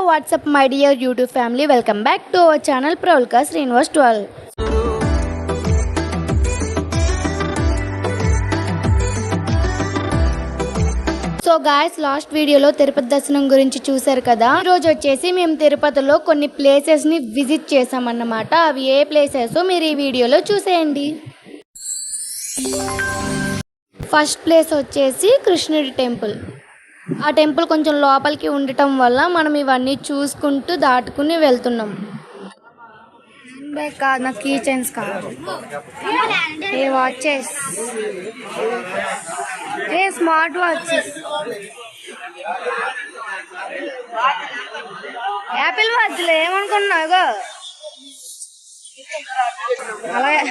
what's up my dear YouTube family, welcome back to our channel Pravulika Srinivas 12. So guys, last వీడియోలో తిరుపతి దర్శనం గురించి చూశారు కదా. ఈ రోజు వచ్చేసి మేము తిరుపతిలో కొన్ని ప్లేసెస్ ని విజిట్ చేసామన్నమాట. అవి ఏ ప్లేసెస్ మీరు ఈ వీడియోలో చూసేయండి. ఫస్ట్ ప్లేస్ వచ్చేసి కృష్ణుడి టెంపుల్. ఆ టెంపుల్ కొంచెం లోపలికి ఉండటం వల్ల మనం ఇవన్నీ చూసుకుంటూ దాటుకుని వెళ్తున్నాం. నా కీ చైన్స్ కాదు, ఏ వాచెస్, ఏ స్మార్ట్ వాచెస్, యాపిల్ వాచ్లు ఏమనుకున్నావు అలాగే.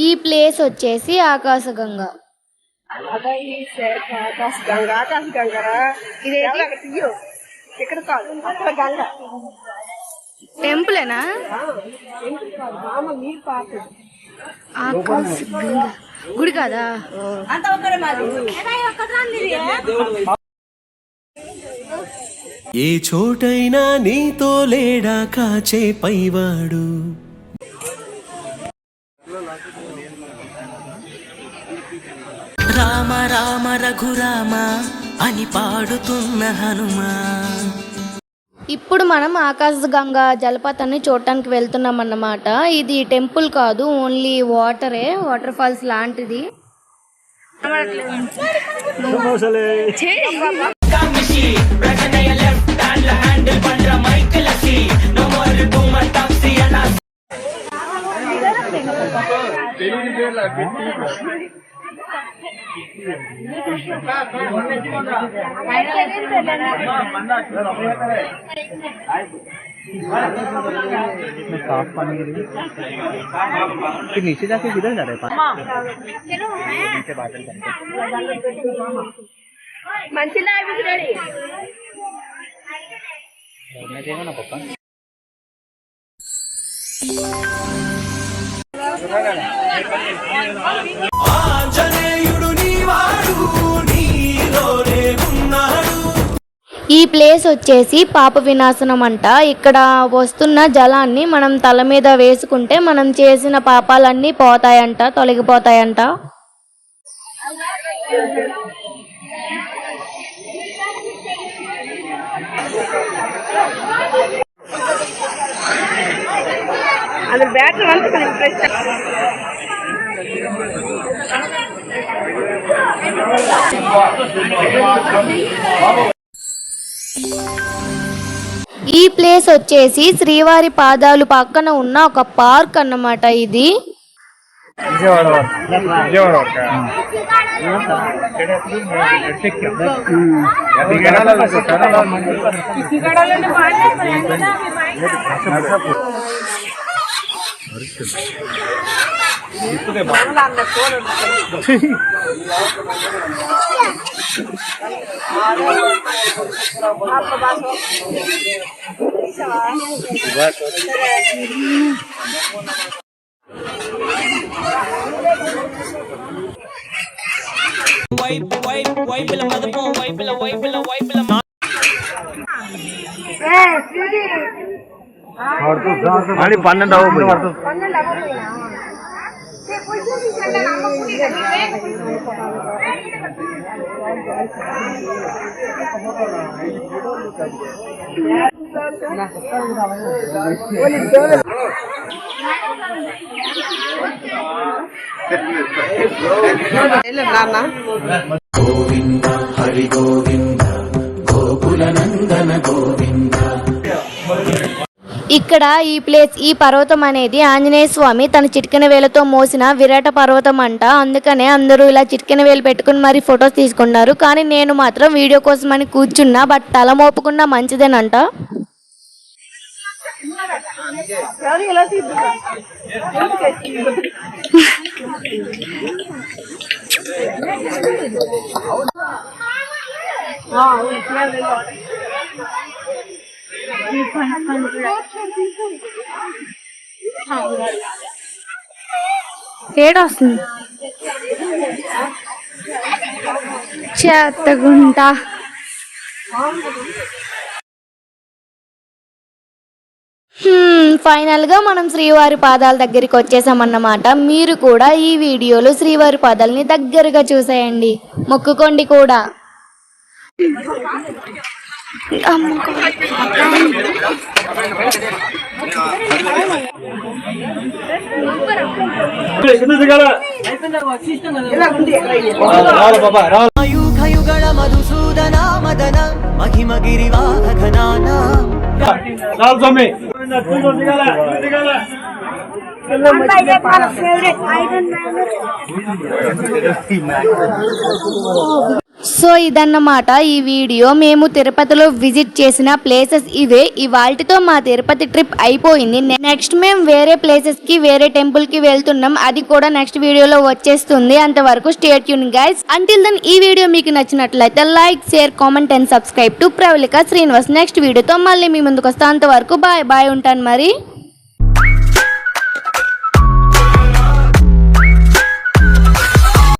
ఈ ప్లేస్ వచ్చేసి ఆకాశగంగ. టెంపులేనా? ఆకాశగంగ గుడి కాదా? ఏ చోటైనా నీతో లేడా కాచే పైవాడు, రామ రామ రఘురామ అని పాడుతున్న హనుమా. ఇప్పుడు మనం ఆకాశగంగ జలపాతాన్ని చూడటానికి వెళ్తున్నాం అన్నమాట. ఇది టెంపుల్ కాదు, ఓన్లీ వాటరే, వాటర్ ఫాల్స్ లాంటిది. नीचे जाके किधर जा रहे हैं? नीचे बादल देखो ना पापा. ఈ ప్లేస్ వచ్చేసి పాప వినాశనం అంట. ఇక్కడ వస్తున్న జలాన్ని మనం తల మీద వేసుకుంటే మనం చేసిన పాపాలన్నీ పోతాయంట, తొలగిపోతాయంట. అది బ్యాటర్ అంతా ఈ ప్లేస్ వచ్చేసి శ్రీవారి పాదాలు పక్కన ఉన్న ఒక పార్క్ అన్నమాట. ఇది అని 12 అవ్వబోయి ఇక్కడ ఈ ప్లేస్ ఈ పర్వతం అనేది ఆంజనేయ స్వామి తన చిటికెన వేలతో మోసిన విరాట పర్వతం అంట. అందుకనే అందరూ ఇలా చిటికెన వేలు పెట్టుకుని మరి ఫొటోస్ తీసుకున్నారు. కానీ నేను మాత్రం వీడియో కోసం అని కూర్చున్నా. బట్ తల మోపకుండా మంచిదేనంట. ఏడొస్తుంది చెత్తగుంట. ఫైనల్ గా మనం శ్రీవారి పాదాల దగ్గరికి వచ్చేసామన్నమాట. మీరు కూడా ఈ వీడియోలో శ్రీవారి పాదాలని దగ్గరగా చూసేయండి, మొక్కుకోండి కూడా. ఆయుధయుగళ మధుసూదన మదన మహిమ గిరివాహఘనాన సో ఇదన్నమాట ఈ వీడియో. మేము తిరుపతిలో విజిట్ చేసిన ప్లేసెస్ ఇవే. ఇవాల్టితో మా తిరుపతి ట్రిప్ అయిపోయింది. నెక్స్ట్ మేము వేరే ప్లేసెస్ కి వేరే టెంపుల్ కి వెళ్తున్నాం. అది కూడా నెక్స్ట్ వీడియోలో వచ్చేస్తుంది. అంతవరకు stay tune guys. Until then ఈ వీడియో మీకు నచ్చినట్లయితే like, share, comment and subscribe to Pravalika Srinivas. Next వీడియోతో మళ్ళీ మీ ముందుకు వస్తాం. అంతవరకు బాయ్ బాయ్ ఉంటాను మరి.